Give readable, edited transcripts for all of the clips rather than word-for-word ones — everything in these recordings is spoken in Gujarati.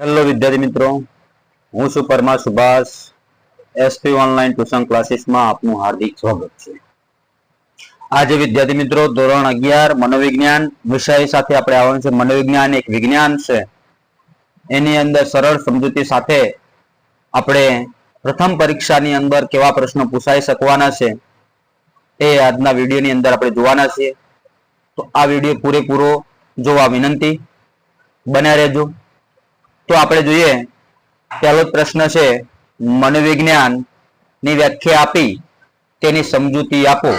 હેલો વિદ્યાર્થી મિત્રો, હું છું Parmar Subhash. SP online tuition ક્લાસીસમાં આપનું હાર્દિક સ્વાગત છે. આજે વિદ્યાર્થી મિત્રો ધોરણ 11 મનોવિજ્ઞાન વિષય સાથે આપણે આવવાનું છે. મનોવિજ્ઞાન એક વિજ્ઞાન છે. એની અંદર સરળ સમજૂતી સાથે આપણે પ્રથમ પરીક્ષાની અંદર કેવા પ્રશ્નો પૂછાઈ શકવાના છે એ આજના વિડીયોની અંદર આપણે જોવાના છીએ. તો આ વિડીયો પૂરેપૂરો જોવા વિનંતી, બન્યા રહેજો. તો આપણે જોઈએ, પહેલો પ્રશ્ન છે, મનોવિજ્ઞાન ની વ્યાખ્યા આપી તેની સમજૂતી આપો.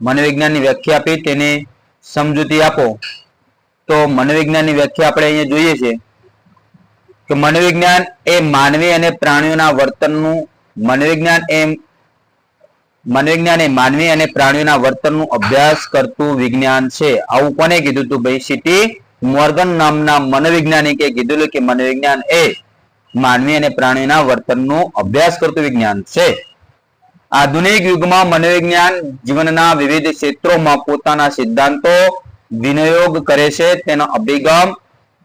મનોવિજ્ઞાન ની વ્યાખ્યા આપી તેની સમજૂતી આપો. તો મનોવિજ્ઞાન ની વ્યાખ્યા આપણે અહીંયા જોઈએ છે કે મનોવિજ્ઞાન એ માનવી અને પ્રાણીઓના વર્તનનું મનોવિજ્ઞાન એ માનવી અને પ્રાણીઓના વર્તનનું અભ્યાસ કરતું વિજ્ઞાન છે. આવું કોને કીધું હતું ભાઈ? સીટી મોર્ગન નામના મનોવૈજ્ઞાનિકે કીધેલું કે મનોવિજ્ઞાન એ માનવી અને પ્રાણીઓના વર્તનનો અભ્યાસ કરતું વિજ્ઞાન છે. આધુનિક યુગમાં મનોવિજ્ઞાન જીવનના વિવિધ ક્ષેત્રોમાં પોતાના સિદ્ધાંતો વિનિયોગ કરે છે. તેનો અભિગમ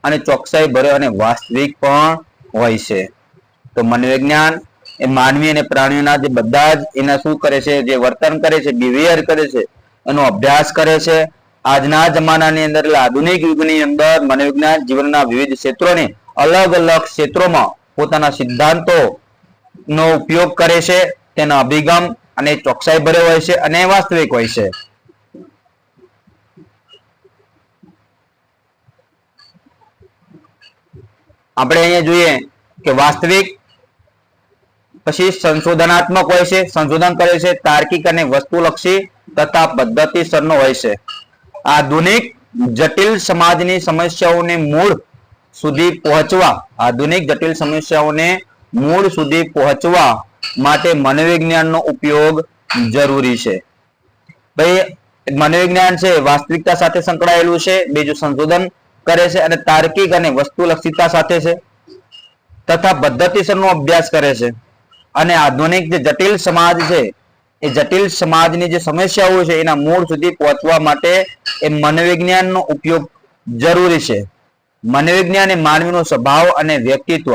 અને ચોકસાઈ ભર્યો અને વાસ્તવિક પણ હોય છે. તો મનોવિજ્ઞાન એ માનવી અને પ્રાણીઓના જે બધા જ એના શું કરે છે, જે વર્તન કરે છે, બિહેવિયર કરે છે, એનો અભ્યાસ કરે છે. આજના જમાનાની અંદર એટલે આધુનિક યુગની અંદર મનોવિજ્ઞાન જીવનના વિવિધ ક્ષેત્રોને અલગ અલગ ક્ષેત્રોમાં પોતાના સિદ્ધાંતો નો ઉપયોગ કરે છે. તેનો અભિગમ અને ચોકસાઈ ભર્યો હોય છે અને વાસ્તવિક હોય છે. આપણે અહીંયા જોઈએ કે વાસ્તવિક, પછી સંશોધનાત્મક હોય છે, સંશોધન કરે છે, તાર્કિક અને વસ્તુલક્ષી તથા પદ્ધતિસરનો હોય છે. આધુનિક જટિલ સમાજની સમસ્યાઓને મૂળ સુધી પહોંચવા માટે મનોવિજ્ઞાનનો ઉપયોગ જરૂરી છે. ભાઈ મનોવિજ્ઞાન છે વાસ્તવિકતા સાથે સંકળાયેલું છે, બીજું સંશોધન કરે છે અને તાર્કિક અને વસ્તુલક્ષિતા સાથે છે તથા પદ્ધતિસરનો અભ્યાસ કરે છે. અને આધુનિક જે જટિલ સમાજ છે એ જટિલ સમાજની જે સમસ્યાઓ છે એના મૂળ સુધી પહોંચવા માટે એ મનોવિજ્ઞાનનો ઉપયોગ જરૂરી છે. મનોવિજ્ઞાન એ માનવીનો સ્વભાવ અને વ્યક્તિત્વ,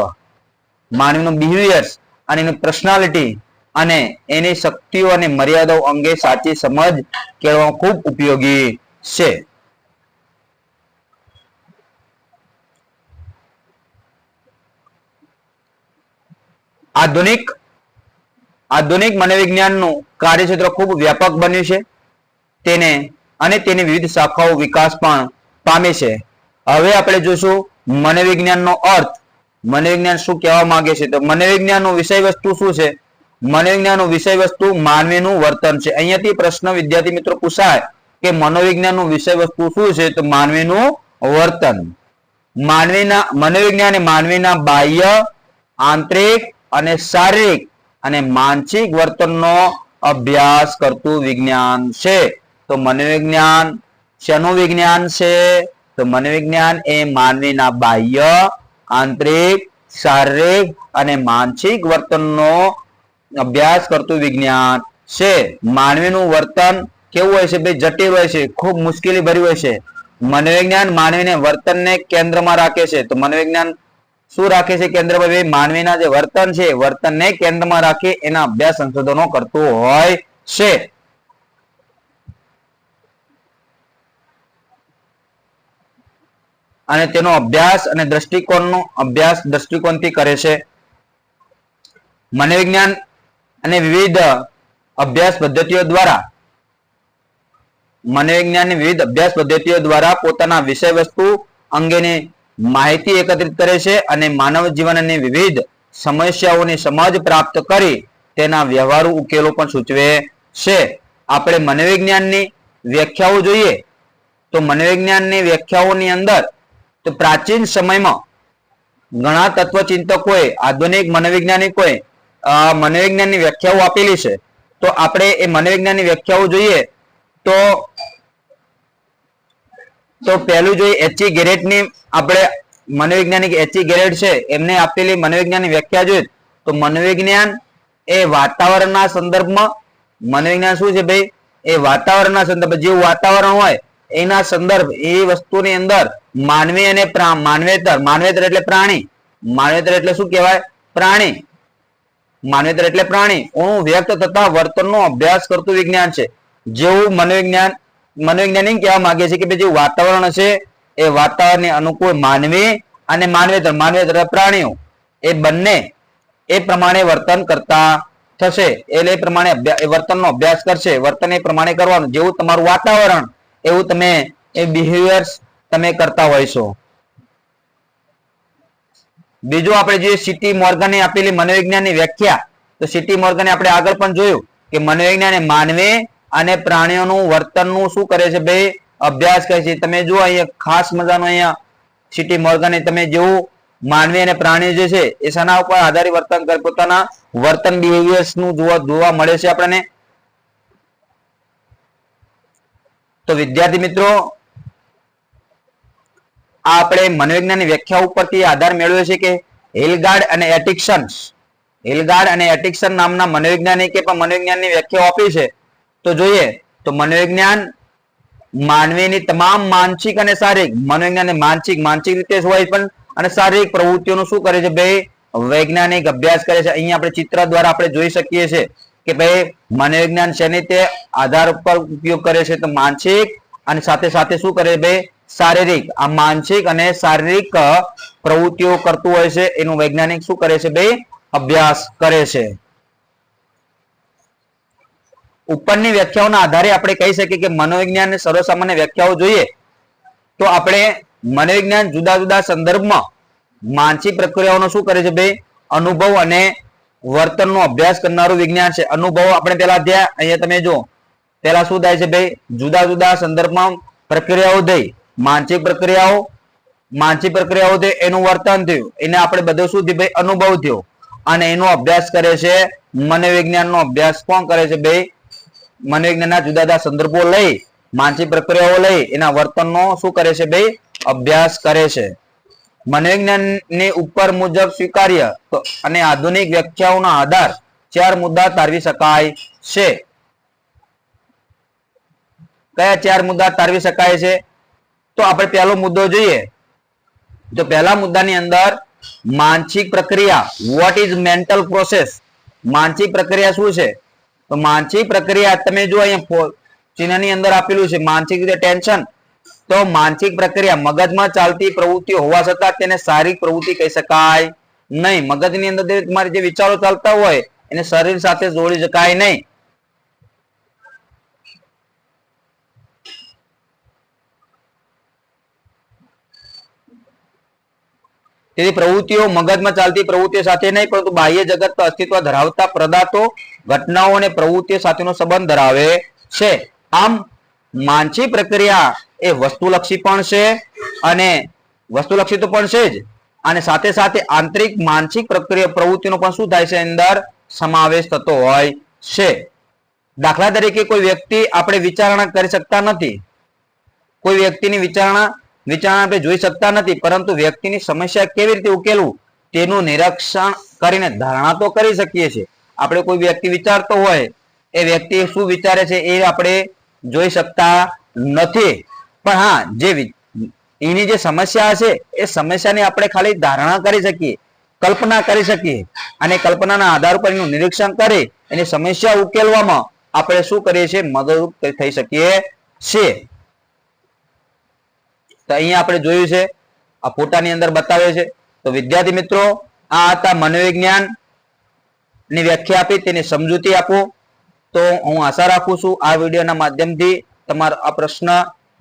માનવીનો બિહેવિયર્સ અને એની પર્સનાલિટી અને એની શક્તિઓ અને મર્યાદાઓ અંગે સાચી સમજ કેળવવા ખૂબ ઉપયોગી છે. આધુનિક મનોવિજ્ઞાનનું કાર્યક્ષેત્ર ખૂબ વ્યાપક બન્યું છે. તેની વિવિધ શાખાઓ વિકાસ પણ પામે છે. હવે આપણે જોઈશું મનોવિજ્ઞાનનો અર્થ. મનોવિજ્ઞાન શું કહેવા માંગે છે? તો મનોવિજ્ઞાનનું વિષય વસ્તુ શું છે? મનોવિજ્ઞાનનું વિષય વસ્તુ માનવીનું વર્તન છે. અહીંયાથી પ્રશ્ન વિદ્યાર્થી મિત્રો પૂછાય કે મનોવિજ્ઞાનનું વિષય વસ્તુ શું છે? તો માનવીનું વર્તન. મનોવિજ્ઞાન એ માનવીના બાહ્ય, આંતરિક અને શારીરિક અને માનસિક વર્તનનો અભ્યાસ કરતું વિજ્ઞાન છે. તો મનોવિજ્ઞાન શેનું વિજ્ઞાન છે? તો મનોવિજ્ઞાન એ માનવીના બાહ્ય, આંતરિક, શારીરિક અને માનસિક વર્તનનો અભ્યાસ કરતું વિજ્ઞાન છે. માનવીનું વર્તન કેવું હોય છે? ભાઈ જટિલ હોય છે, ખૂબ મુશ્કેલી ભર્યું હોય છે. મનોવિજ્ઞાન માનવીને વર્તનને કેન્દ્રમાં રાખે છે. તો મનોવિજ્ઞાન શું રાખે છે કેન્દ્રમાં? માનવીના જે વર્તન છે વર્તનને કેન્દ્રમાં રાખી એના અભ્યાસ સંશોધનો કરતું હોય છે. અને તેનો અભ્યાસ અને દ્રષ્ટિકોણથી કરે છે. મનોવિજ્ઞાન અને વિવિધ અભ્યાસ પદ્ધતિઓ દ્વારા પોતાના વિષય વસ્તુ અંગેની માહિતી એકત્રિત કરે છે અને માનવ જીવનની વિવિધ સમસ્યાઓની સમજ પ્રાપ્ત કરી તેના વ્યવહારુ ઉકેલો પણ સૂચવે છે. આપણે મનોવિજ્ઞાનની વ્યાખ્યાઓ જોઈએ તો મનોવિજ્ઞાનની વ્યાખ્યાઓની અંદર તો પ્રાચીન સમયમાં ઘણા તત્વચિંતકોએ, આધુનિક મનોવૈજ્ઞાનિકોએ મનોવિજ્ઞાનની વ્યાખ્યાઓ આપેલી છે. તો આપણે એ મનોવિજ્ઞાનની વ્યાખ્યાઓ જોઈએ તો પહેલું જોઈએ એચ.ઈ. ગેરેટની. આપણે મનોવૈજ્ઞાનિક એચ.ઈ. ગેરેટ છે એમને આપેલી મનોવિજ્ઞાનની વ્યાખ્યા જોઈએ તો મનોવિજ્ઞાન એ વાતાવરણના સંદર્ભમાં, મનોવિજ્ઞાન શું છે ભાઈ? એ વાતાવરણના સંદર્ભમાં, જેવું વાતાવરણ હોય એના સંદર્ભ એ વસ્તુની અંદર માનવી અને માનવેતર, માનવેતર એટલે પ્રાણી, માનવેતર એટલે શું કહેવાય? પ્રાણી. માનવેતર એટલે પ્રાણી નું વ્યક્ત થતા વર્તનનો અભ્યાસ કરતું વિજ્ઞાન છે. જેવું મનોવિજ્ઞાની કહેવા માંગે છે કે જે વાતાવરણ છે એ વાતાવરણને અનુકૂળ માનવી અને માનવેતર, માનવેતર પ્રાણીઓ એ બંને એ પ્રમાણે વર્તન કરતા થશે. એટલે એ પ્રમાણે વર્તનનો અભ્યાસ કરશે. વર્તન એ પ્રમાણે કરવાનું. જેવું તમારું વાતાવરણ એવું તમે એ બિહેવિયર્સ તમે કરતા હોય છો. બીજું આપણે જોઈએ સીટી મોર્ગને આપેલી મનોવિજ્ઞાનની વ્યાખ્યા. તો સીટી મોર્ગને આપણે આગળ પણ જોયું કે મનોવિજ્ઞાન એ માનવી અને પ્રાણીઓનું વર્તનનું શું કરે છે ભાઈ? અભ્યાસ કરે છે. તમે જુઓ અહીંયા ખાસ મજાનો અહીંયા સીટી મોર્ગને તમે જેવું માનવી અને પ્રાણી જે છે એ શાના ઉપર આધારિત વર્તન કરે? પોતાના વર્તન બિહેવિયર્સ નું જોવા મળે છે આપણને. તો વિદ્યાર્થી મિત્રો આપણે મનોવિજ્ઞાનની વ્યાખ્યા ઉપરથી આધાર મેળવ્યો છે કે હિલગાર્ડ અને એટિક્સન નામના મનોવૈજ્ઞાનિકે પણ મનોવિજ્ઞાનની વ્યાખ્યા આપી છે. તો જોઈએ તો મનોવિજ્ઞાન માનવીની તમામ માનસિક અને શારીરિક, મનોવિજ્ઞાન માનસિક રીતે હોય પણ અને શારીરિક પ્રવૃત્તિઓનું શું કરે છે ભાઈ? વૈજ્ઞાનિક અભ્યાસ કરે છે. અહીંયા આપણે ચિત્ર દ્વારા આપણે જોઈ શકીએ છીએ કે ભાઈ મનોવિજ્ઞાન શેની તે આધાર ઉપર ઉપયોગ કરે છે? તો માનસિક અને સાથે સાથે શું કરે છે ભાઈ? શારીરિક. આ માનસિક અને શારીરિક પ્રવૃત્તિઓ કરતું હોય છે એનું વૈજ્ઞાનિક શું કરે છે ભાઈ? અભ્યાસ કરે છે. ઉપરની વ્યાખ્યાઓના આધારે આપણે કહી શકીએ કે મનોવિજ્ઞાનની સર્વસામાન્ય વ્યાખ્યાઓ જોઈએ તો આપણે મનોવિજ્ઞાન જુદા જુદા સંદર્ભમાં માનસિક પ્રક્રિયાઓનો શું કરે છે ભાઈ? અનુભવ અને વર્તનનો અભ્યાસ કરનારું વિજ્ઞાન છે. અનુભવ આપણે પેલા ધ્યાન અહીંયા તમે જો પેલા શું થાય છે ભાઈ? જુદા જુદા સંદર્ભમાં પ્રક્રિયાઓ થઈ, માનસિક પ્રક્રિયાઓ થઈ, એનું વર્તન થયું, એને આપણે બધું શું થયું ભાઈ? અનુભવ થયો. અને એનો અભ્યાસ કરે છે મનોવિજ્ઞાનનો અભ્યાસ કોણ કરે છે ભાઈ? મનોવિજ્ઞાનના જુદા જુદા સંદર્ભો લઈ, માનસિક પ્રક્રિયાઓ લઈ એના વર્તનનો શું કરે છે ભાઈ? અભ્યાસ કરે છે. મનોવિજ્ઞાનની ઉપર મુજબ સ્વીકાર્ય અને આધુનિક વ્યાખ્યાઓના આધાર 4 મુદ્દા તારવી શકાય છે. કયા 4 મુદ્દા તારવી શકાય છે? તો આપણે પહેલો મુદ્દો જોઈએ તો પહેલા મુદ્દાની અંદર માનસિક પ્રક્રિયા, વોટ ઇઝ મેન્ટલ પ્રોસેસ? માનસિક પ્રક્રિયા શું છે? તો માનસિક પ્રક્રિયા તમે જો અહીંયા ચિહ્નની અંદર આપેલું છે માનસિક રીતે ટેન્શન. તો માનસિક પ્રક્રિયા મગજમાં ચાલતી પ્રવૃત્તિ હોવા છતાં તેને શારીરિક પ્રવૃત્તિ કહી શકાય નહીં. મગજની અંદર તમારે જે વિચારો ચાલતા હોય એને શરીર સાથે જોડી શકાય નહીં. તેથી પ્રવૃત્તિઓ મગજમાં ચાલતી પ્રવૃત્તિઓ સાથે નહીં પરંતુ બાહ્ય જગત પર અસ્તિત્વ ધરાવતા પદાર્થો, ઘટનાઓ અને પ્રવૃત્તિઓ સાથેનો સંબંધ ધરાવે છે. આમ માનસિક પ્રક્રિયા એ વસ્તુલક્ષી પણ છે અને વસ્તુલક્ષી તો પણ છે જ અને સાથે સાથે આંતરિક માનસિક પ્રક્રિયા પ્રવૃત્તિનો પણ શું થાય છે? અંદર સમાવેશ થતો હોય છે. દાખલા તરીકે કોઈ વ્યક્તિ આપણે વિચારણા કરી શકતા નથી, કોઈ વ્યક્તિની વિચારણા આપણે જોઈ શકતા નથી, પરંતુ વ્યક્તિની સમસ્યા કેવી રીતે ઉકેલવું તેનું નિરીક્ષણ કરીને ધારણા તો કરી શકીએ છીએ. આપણે કોઈ વ્યક્તિ વિચારતો હોય એ વ્યક્તિ શું વિચારે છે એ આપણે જોઈ શકતા નથી, પણ હા એની જે સમસ્યા છે એ સમસ્યાની આપણે ખાલી ધારણા કરી શકીએ, કલ્પના કરી શકીએ અને કલ્પનાના આધાર પર એનું નિરીક્ષણ કરી એની સમસ્યા ઉકેલવામાં આપણે શું કરીએ છીએ? મદદરૂપ થઈ શકીએ છીએ. તો અહીંયા આપણે જોયું છે, આ ફોટાની અંદર બતાવે છે. તો વિદ્યાર્થી મિત્રો આ હતા મનોવિજ્ઞાન ની વ્યાખ્યા આપી, તેની સમજૂતી આપો. તો હું આશા રાખું છું આ વિડીયોના માધ્યમથી તમારો આ પ્રશ્ન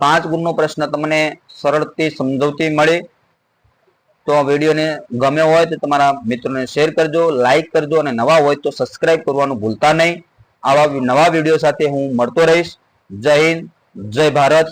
5 ગુણનો પ્રશ્ન તમને સરળથી સમજૂતી મળે. તો આ વિડીયોને ગમ્યો હોય તો તમારા મિત્રોને શેર કરજો, લાઈક કરજો અને નવા હોય તો સબસ્ક્રાઇબ કરવાનું ભૂલતા નહીં. આવા નવા વિડીયો સાથે હું મળતો રહીશ. જય હિન્દ, જય ભારત.